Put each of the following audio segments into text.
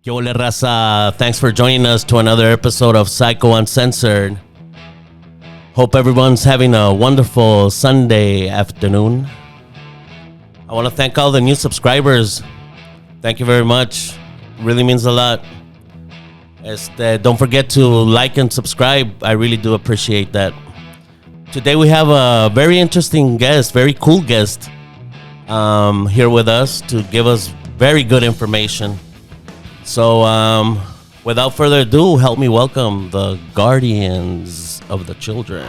Yo, hola, raza. Thanks for joining us to another episode of Psycho Uncensored. Hope everyone's having a wonderful Sunday afternoon. I want to thank all the new subscribers. Thank you very much. Really means a lot. Don't forget to like and subscribe. I really do appreciate that. Today we have a very interesting guest, very cool guest here with us to give us very good information. So, without further ado, help me welcome the guardians of the children.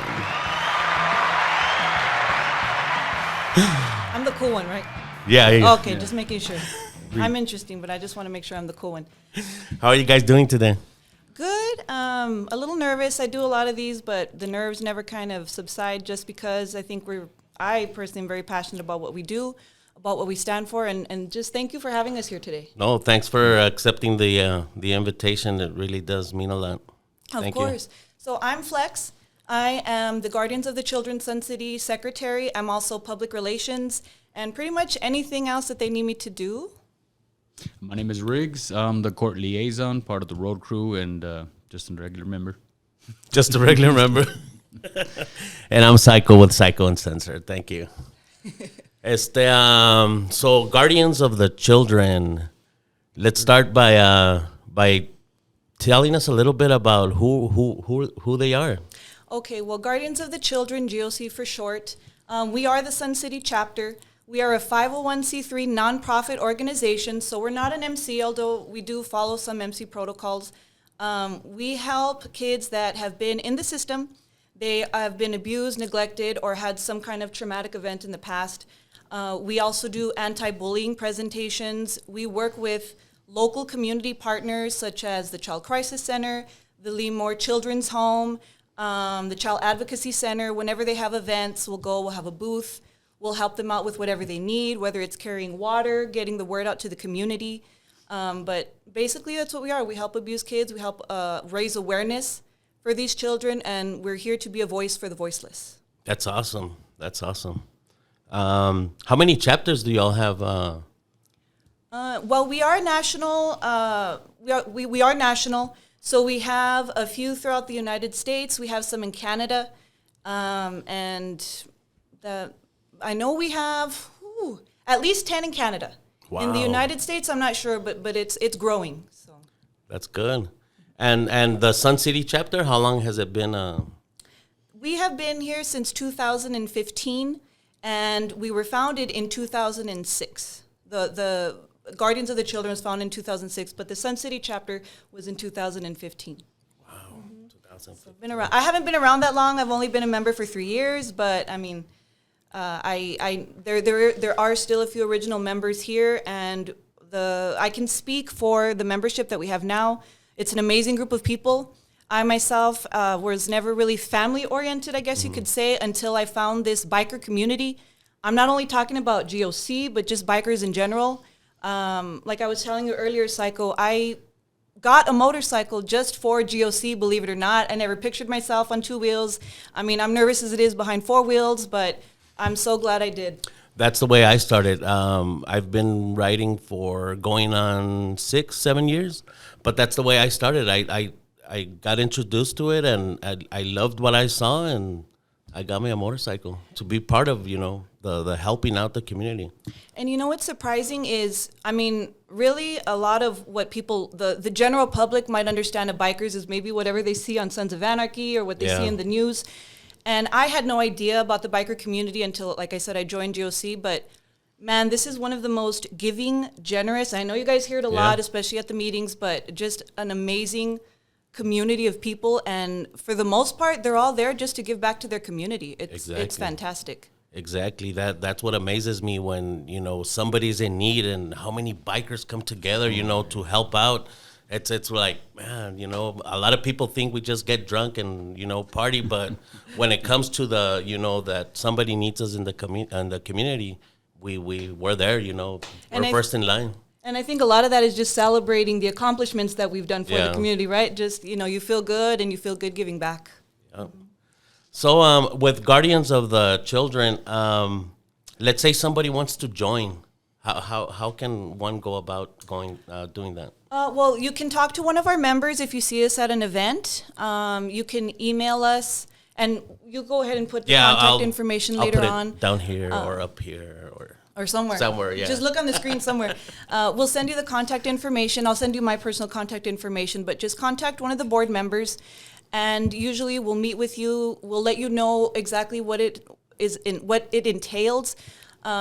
I'm the cool one, right? Yeah. Okay, just making sure. I'm interesting, but I just want to make sure I'm the cool one. How are you guys doing today? Good. A little nervous. I do a lot of these, but the nerves never kind of subside just because I personally am very passionate about what we do, about what we stand for, and just thank you for having us here today. No, thanks for accepting the invitation. It really does mean a lot. Of course. So I'm Flex. I am the Guardians of the Children Suncity Secretary. I'm also public relations and pretty much anything else that they need me to do. My name is Riggs. I'm the court liaison, part of the road crew, and just a regular member. Just a regular member. And I'm Psycho with Psycho Uncensored. Thank you. So Guardians of the Children. Let's start by telling us a little bit about who they are. Okay, well, Guardians of the Children, GOC for short. We are the Suncity chapter. We are a 501c3 nonprofit organization, so we're not an MC, although we do follow some MC protocols. We help kids that have been in the system. They have been abused, neglected, or had some kind of traumatic event in the past. We also do anti-bullying presentations. We work with local community partners such as the Child Crisis Center, the Leamore Children's Home, the Child Advocacy Center. Whenever they have events, we'll have a booth. We'll help them out with whatever they need, whether it's carrying water, getting the word out to the community. But basically, that's what we are. We help abused kids. We help raise awareness for these children, and we're here to be a voice for the voiceless. That's awesome. How many chapters do y'all have? Well, we are national. We are national. So we have a few throughout the United States. We have some in Canada, I know we have at least 10 in Canada. Wow. In the United States, I'm not sure, but it's growing. So That's good. And the Sun City chapter, how long has it been? We have been here since 2015, and we were founded in 2006. The Guardians of the Children was founded in 2006, but the Sun City chapter was in 2015. Wow, 2015. So I've been around. I haven't been around that long. I've only been a member for 3 years, but I mean, there are still a few original members here, and I can speak for the membership that we have now. It's an amazing group of people. I myself was never really family oriented, I guess you could say, until I found this biker community. I'm not only talking about GOC, but just bikers in general. Like I was telling you earlier, Psycho, I got a motorcycle just for GOC, believe it or not. I never pictured myself on 2 wheels. I mean, I'm nervous as it is behind 4 wheels, but I'm so glad I did. That's the way I started. I've been riding for going on 6-7 years, but that's the way I started. I got introduced to it, and I loved what I saw, and I got me a motorcycle to be part of, the helping out the community. And what's surprising is, I mean, really a lot of what people, the general public might understand of bikers is maybe whatever they see on Sons of Anarchy or what they see in the news. And I had no idea about the biker community until, like I said, I joined GOC. But, man, this is one of the most giving, generous. I know you guys hear it a lot, especially at the meetings, but just an amazing community of people. And for the most part, they're all there just to give back to their community. It's fantastic. Exactly. That's what amazes me when, somebody's in need and how many bikers come together, to help out. It's like, man, a lot of people think we just get drunk and, party. But when it comes to that somebody needs us in the community, we're there, we're first in line. And I think a lot of that is just celebrating the accomplishments that we've done for the community, right? Just, you feel good and you feel good giving back. Yeah. So with Guardians of the Children, let's say somebody wants to join. How can one go about doing that? Well, you can talk to one of our members if you see us at an event. You can email us, and you go ahead and put the contact information later put it on. down here or up here Or somewhere. Somewhere, yeah. Just look on the screen somewhere. We'll send you the contact information. I'll send you my personal contact information, but just contact one of the board members, and usually we'll meet with you. We'll let you know exactly what it is, what it entails.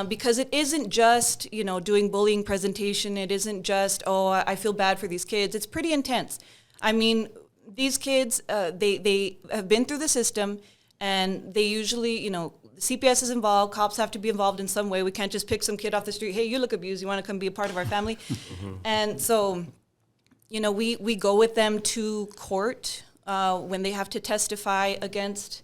Because it isn't just, doing bullying presentation. It isn't just, I feel bad for these kids. It's pretty intense. I mean, these kids, they have been through the system, and they usually, CPS is involved. Cops have to be involved in some way. We can't just pick some kid off the street. Hey, you look abused. You want to come be a part of our family? And so, we go with them to court when they have to testify against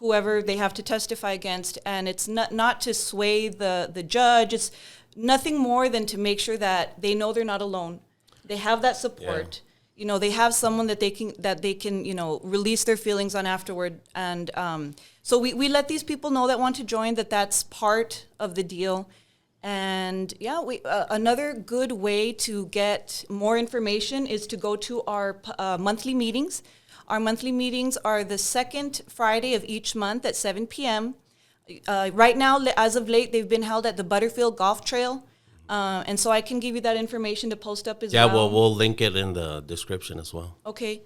whoever they have to testify against, and it's not to sway the judge. It's nothing more than to make sure that they know they're not alone. They have that support. Yeah. They have someone that they can release their feelings on afterward. And so we let these people know that want to join that that's part of the deal. And another good way to get more information is to go to our monthly meetings. Our monthly meetings are the second Friday of each month at 7 p.m. Right now, as of late, they've been held at the Butterfield Golf Trail. And so I can give you that information to post up as well. Yeah, well, we'll link it in the description as well. Okay.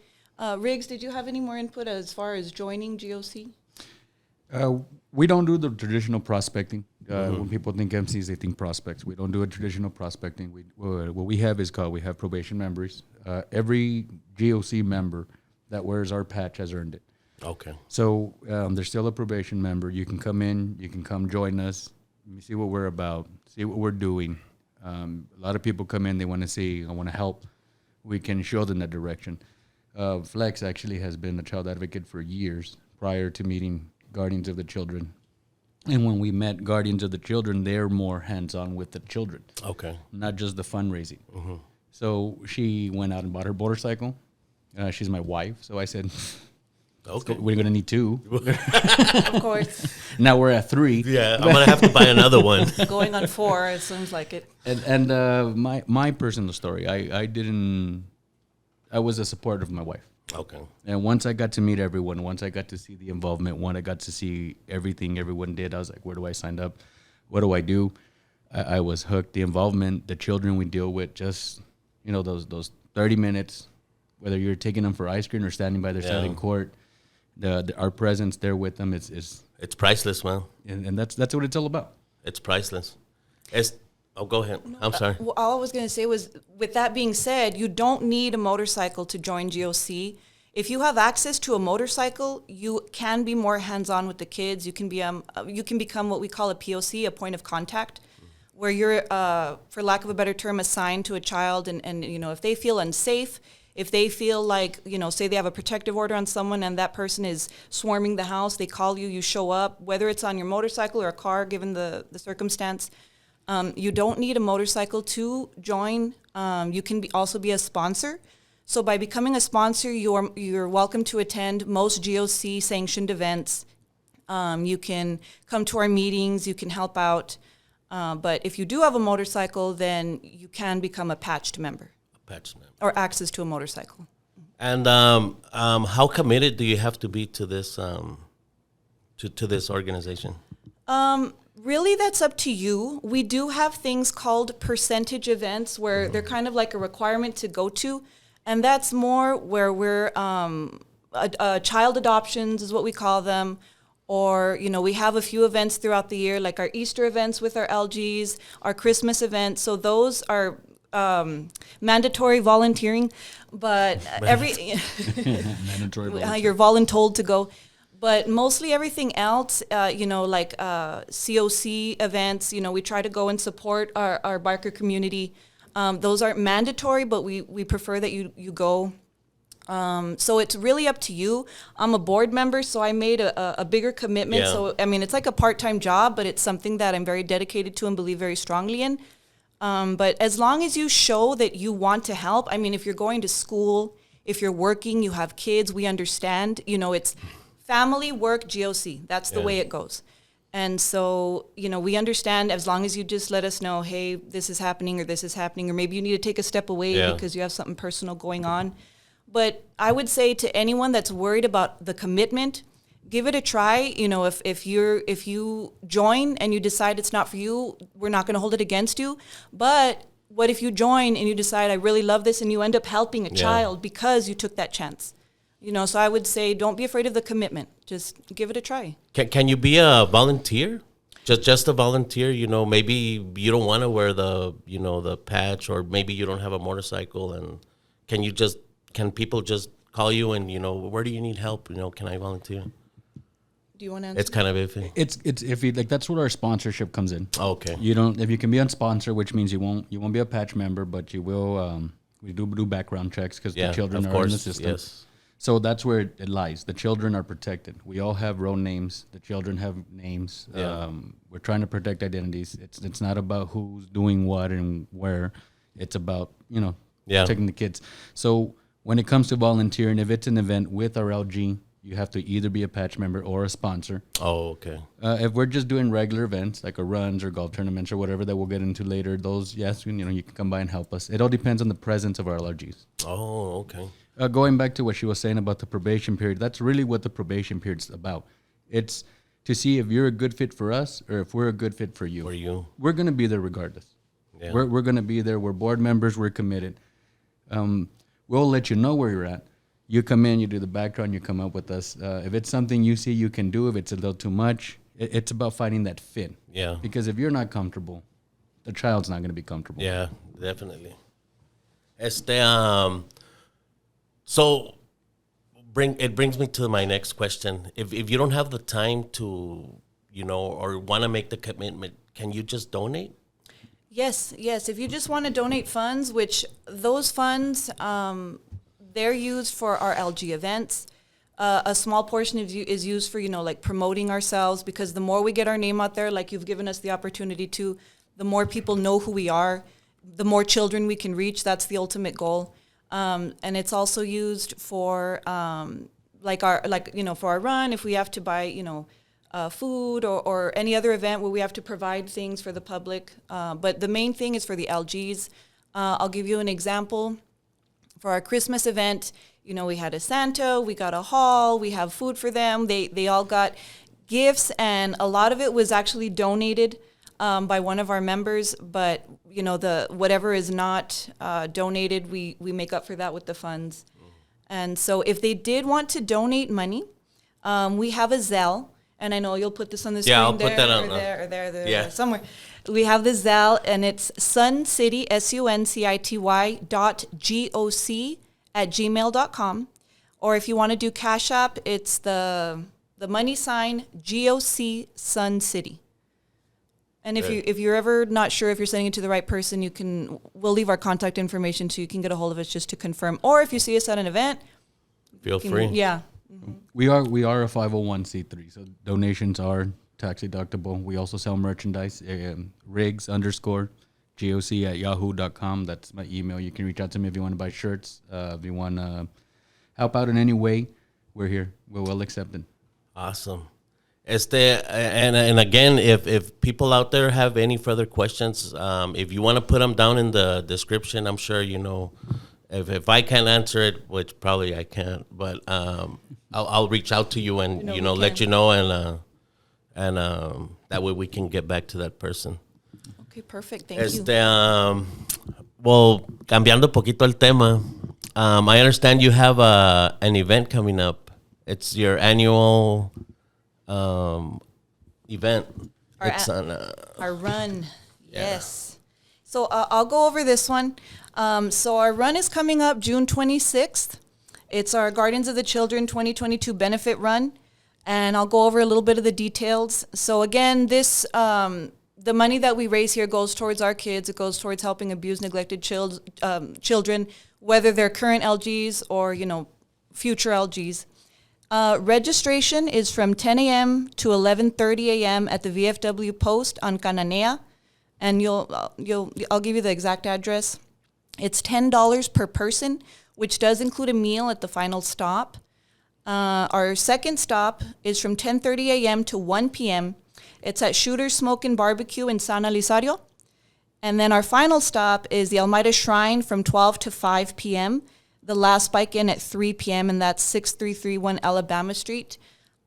Riggs, did you have any more input as far as joining GOC? We don't do the traditional prospecting. When people think MCs, they think prospects. We don't do a traditional prospecting. What we have is we have probation members. Every GOC member that wears our patch has earned it. Okay. So there's still a probation member. You can come in. You can come join us. Let me see what we're about. See what we're doing. A lot of people come in. They want to see. I want to help. We can show them that direction. Flex actually has been a child advocate for years prior to meeting Guardians of the Children. And when we met Guardians of the Children, they're more hands-on with the children. Okay. Not just the fundraising. Mm-hmm. So she went out and bought her motorcycle. She's my wife, so I said, "Okay, we're gonna need two." Of course. Now we're at 3. Yeah, I'm gonna have to buy another one. Going on 4, it seems like it. And my personal story, I was a supporter of my wife. Okay. And once I got to meet everyone, once I got to see the involvement, once I got to see everything everyone did, I was like, where do I sign up? What do I do? I was hooked. The involvement, the children we deal with, just those 30 minutes. Whether you're taking them for ice cream or standing by their side in court, our presence there with them is priceless, man. And that's what it's all about. It's priceless. Go ahead. I'm sorry. All I was going to say was, with that being said, you don't need a motorcycle to join GOC. If you have access to a motorcycle, you can be more hands-on with the kids. You can become what we call a POC, a point of contact, where you're, for lack of a better term, assigned to a child, and if they feel unsafe. If they feel like, say they have a protective order on someone and that person is swarming the house, they call you, you show up, whether it's on your motorcycle or a car, given the circumstance. You don't need a motorcycle to join. You can also be a sponsor. So by becoming a sponsor, you're welcome to attend most GOC sanctioned events. You can come to our meetings, you can help out. But if you do have a motorcycle, then you can become a patched member. Or access to a motorcycle. And how committed do you have to be to this to this organization? Really, that's up to you. We do have things called percentage events where they're kind of like a requirement to go to, and that's more where we're child adoptions is what we call them. Or, we have a few events throughout the year, like our Easter events with our LGs, our Christmas events. So those are mandatory volunteering, but mandatory you're voluntold to go. But mostly everything else, like COC events, we try to go and support our biker community. Those aren't mandatory, but we prefer that you go. So it's really up to you. I'm a board member, so I made a bigger commitment. Yeah. So, it's like a part-time job, but it's something that I'm very dedicated to and believe very strongly in. But as long as you show that you want to help, if you're going to school, if you're working, you have kids, we understand, it's family, work, GOC. That's the way it goes. And so, we understand as long as you just let us know, hey, this is happening, or maybe you need to take a step away because you have something personal going on. But I would say to anyone that's worried about the commitment, give it a try. If you join and you decide it's not for you, we're not going to hold it against you. But what if you join and you decide I really love this and you end up helping a child because you took that chance? So I would say don't be afraid of the commitment. Just give it a try. Can you be a volunteer? Just a volunteer, maybe you don't want to wear the patch, or maybe you don't have a motorcycle, and can people just call you and, where do you need help? Can I volunteer? Do you want to answer? It's kind of iffy. It's iffy. Like, that's where our sponsorship comes in. Oh, okay. If you can be on sponsor, which means you won't be a patch member, but you will. We do background checks because the children are in the system. Yes. So that's where it lies. The children are protected. We all have road names. The children have names. Yeah. We're trying to protect identities. It's not about who's doing what and where. It's about protecting the kids. So when it comes to volunteering, if it's an event with our LG, you have to either be a patch member or a sponsor. Oh, okay. If we're just doing regular events like runs or golf tournaments or whatever that we'll get into later, those, yes, you can come by and help us. It all depends on the presence of our LGs. Oh, okay. Going back to what she was saying about the probation period, that's really what the probation period's about. It's to see if you're a good fit for us or if we're a good fit for you. For you. We're going to be there regardless. Yeah. We're going to be there. We're board members. We're committed. We'll let you know where you're at. You come in, you do the background, you come up with us. If it's something you see you can do, if it's a little too much, it's about finding that fit. Yeah. Because if you're not comfortable, the child's not going to be comfortable. Yeah, definitely. So it brings me to my next question. If you don't have the time to, or want to make the commitment, can you just donate? Yes. If you just want to donate funds, which those funds, they're used for our LG events. A small portion is used for, like promoting ourselves, because the more we get our name out there, like you've given us the opportunity to, the more people know who we are, the more children we can reach. That's the ultimate goal. And it's also used for, for our run, if we have to buy, food or any other event where we have to provide things for the public. But the main thing is for the LGs. I'll give you an example. For our Christmas event, we had a Santa, we got a hall, we have food for them. They all got gifts, and a lot of it was actually donated by one of our members. But the whatever is not donated, we make up for that with the funds. And so if they did want to donate money, we have a Zelle. And I know you'll put this on the screen. Yeah, I'll put that on. There, somewhere. We have the Zelle, and it's Suncity, suncity.GOC@gmail.com. Or if you want to do Cash App, it's the money sign GOCSuncity. And if you're ever not sure if you're sending it to the right person, we'll leave our contact information so you can get a hold of us just to confirm. Or if you see us at an event, feel free. Yeah. We are a 501c3, so donations are tax deductible. We also sell merchandise, rigs_GOC@yahoo.com. That's my email. You can reach out to me if you want to buy shirts. If you want to help out in any way, we're here. We're well accepted. Awesome. And again, if people out there have any further questions, if you want to put them down in the description, I'm sure if I can't answer it, which probably I can't, but I'll reach out to you and let you know, and that way we can get back to that person. Okay, perfect. Thank you. Well, cambiando poquito el tema, I understand you have an event coming up. It's your annual event. Our run. Yes. So I'll go over this one. So our run is coming up June 26th. It's our Guardians of the Children 2022 benefit run. And I'll go over a little bit of the details. So again, this the money that we raise here goes towards our kids. It goes towards helping abused, neglected children, whether they're current LGs or, future LGs. Registration is from 10 a.m. to 11:30 a.m. at the VFW post on Cananea. And I'll give you the exact address. It's $10 per person, which does include a meal at the final stop. Our second stop is from 10:30 a.m. to 1 p.m., It's at Shooter Smoke and Barbecue in San Elizario. And then our final stop is the Almeida Shrine from 12 to 5 p.m. The last bike in at 3 p.m., and that's 6331 Alabama Street.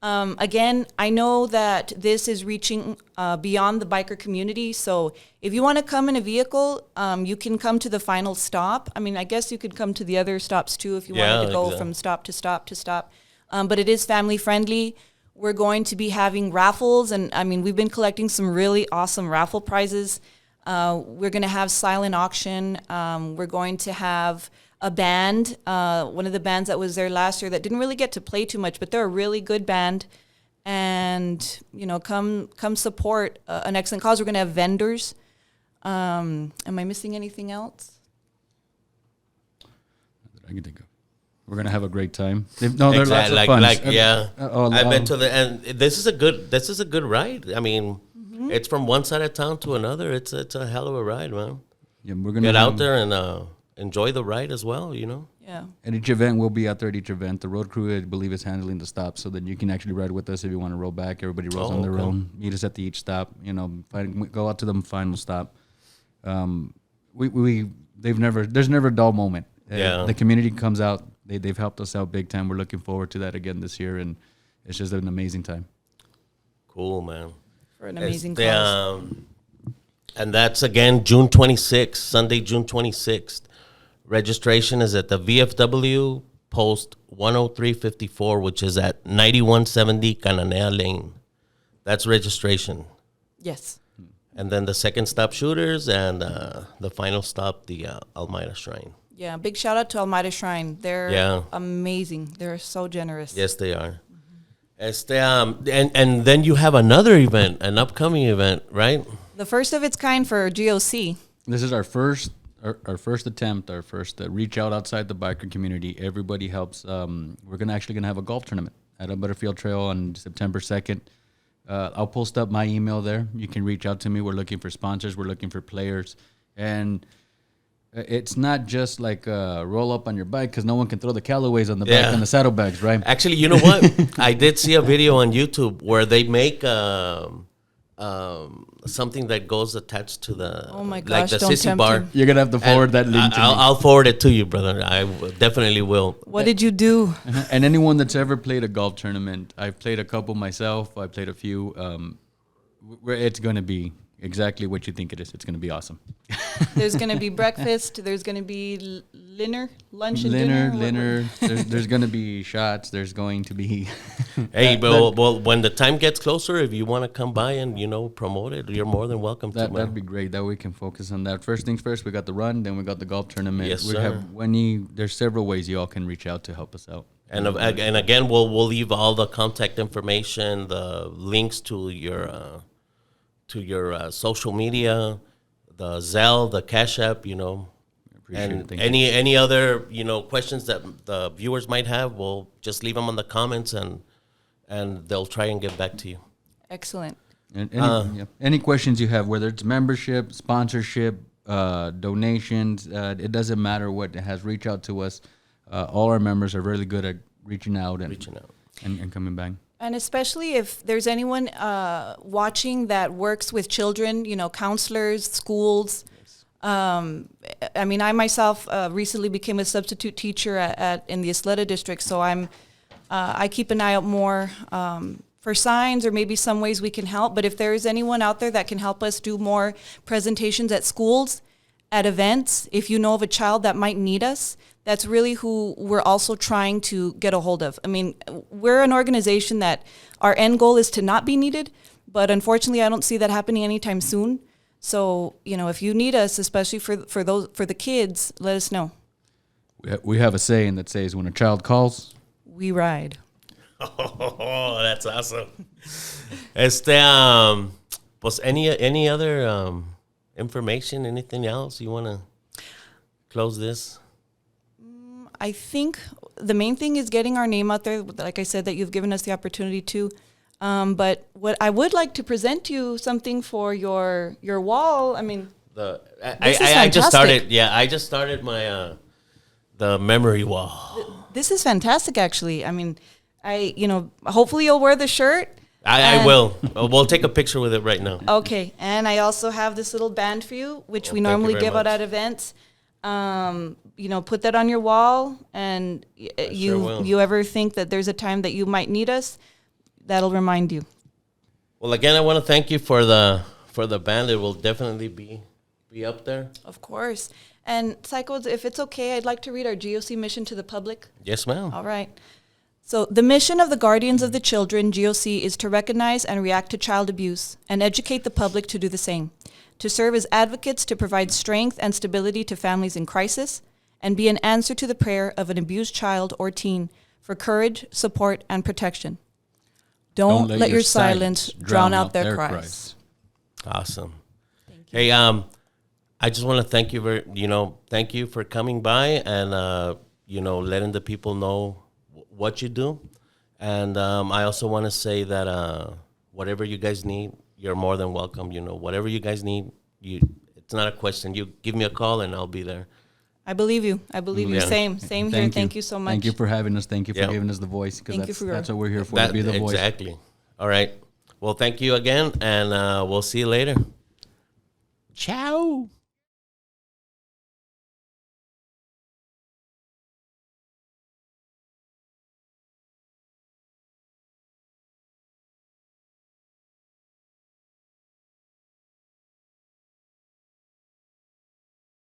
Again, I know that this is reaching beyond the biker community, so if you want to come in a vehicle, you can come to the final stop. I mean, I guess you could come to the other stops too if you wanted to go from stop to stop to stop. But it is family friendly. We're going to be having raffles, and I mean, we've been collecting some really awesome raffle prizes. We're going to have silent auction. We're going to have a band, one of the bands that was there last year that didn't really get to play too much, but they're a really good band. And, you know, come support an excellent cause. We're going to have vendors. Am I missing anything else? I can think of. We're gonna have a great time. They're lots of fun. I've been to and this is a good ride. I mean, it's from one side of town to another. It's a hell of a ride, man. Yeah, we're gonna get out there and enjoy the ride as well. You know. Yeah. At each event, we'll be out there at each event. The road crew, I believe, is handling the stops, so that you can actually ride with us if you want to roll back. Everybody rolls on their own. Meet us at the each stop. You know, go out to the final stop. There's never a dull moment. The community comes out. They've helped us out big time. We're looking forward to that again this year, and it's just an amazing time. Cool, man. For an amazing cause. And that's again June 26th, Sunday, June 26th. Registration is at the VFW Post 10354, which is at 9170 Cananea Lane. That's registration. Yes. And then the second stop Shooters, and the final stop, the Almeida Shrine. Yeah, big shout out to Almeida Shrine. They're amazing. They're so generous. Yes, they are. And then you have another event, an upcoming event, right? The first of its kind for GOC. This is our first attempt, our first reach out outside the biker community. Everybody helps. We're gonna have a golf tournament at a Butterfield Trail on September 2nd. I'll post up my email there. You can reach out to me. We're looking for sponsors. We're looking for players, and it's not just like roll up on your bike, because no one can throw the Callaways on the back and the saddlebags, right? Actually, you know what? I did see a video on YouTube where they make something that goes attached to the like the sissy bar. You're gonna have to forward that link to me. I'll forward it to you, brother. I definitely will. What did you do? And anyone that's ever played a golf tournament, I've played a couple myself. I played a few. It's gonna be exactly what you think it is. It's gonna be awesome. There's gonna be breakfast. There's gonna be lunch and dinner. There's gonna be shots. There's going to be. Hey, well, when the time gets closer, if you want to come by and promote it, you're more than welcome to. That'd be great. That we can focus on that. First things first. We got the run, then we got the golf tournament. Yes, we sir. There's several ways you all can reach out to help us out. And again, we'll leave all the contact information, the links to your social media, the Zelle, the Cash App, and any other questions that the viewers might have, we'll just leave them on the comments, and they'll try and get back to you. Excellent. And any questions you have, whether it's membership, sponsorship, donations, it doesn't matter what it has. Reach out to us. All our members are really good at reaching out and coming back. And especially if there's anyone watching that works with children, counselors, schools. I mean, I myself recently became a substitute teacher in the Isleta district, so I keep an eye out more for signs or maybe some ways we can help. But if there is anyone out there that can help us do more presentations at schools, at events, if you know of a child that might need us, that's really who we're also trying to get a hold of. I mean, we're an organization that our end goal is to not be needed, but unfortunately I don't see that happening anytime soon. So, if you need us, especially for the kids, let us know. We have a saying that says, when a child calls, we ride. Oh, that's awesome. Pues any other information, anything else you want to close this? I think the main thing is getting our name out there. Like I said, that you've given us the opportunity to. But what I would like to present you something for your wall. I mean, I just started my the memory wall. This is fantastic, actually. I mean, hopefully you'll wear the shirt. I will. We'll take a picture with it right now. Okay, and I also have this little band for you, which we thank you normally very give out much. at events. Put that on your wall, and sure will. you ever think that there's a time that you might need us, that'll remind you. Well, again, I want to thank you for the band. It will definitely be up there. Of course. And Psychos, if it's okay, I'd like to read our GOC mission to the public. Yes, ma'am. All right. So the mission of the Guardians of the Children, GOC, is to recognize and react to child abuse and educate the public to do the same, to serve as advocates to provide strength and stability to families in crisis, and be an answer to the prayer of an abused child or teen for courage, support, and protection. Don't let your silence drown out their cries. Awesome. Hey, I just want to thank you thank you for coming by and letting the people know what you do. And I also want to say that whatever you guys need, you're more than welcome. Whatever you guys need, it's not a question. You give me a call and I'll be there. I believe you. Yeah. Same here. Thank you so much. Thank you for having us. Thank you for giving us the voice, because that's what we're here for, to be the voice. Exactly. All right. Well, thank you again, and we'll see you later. Ciao.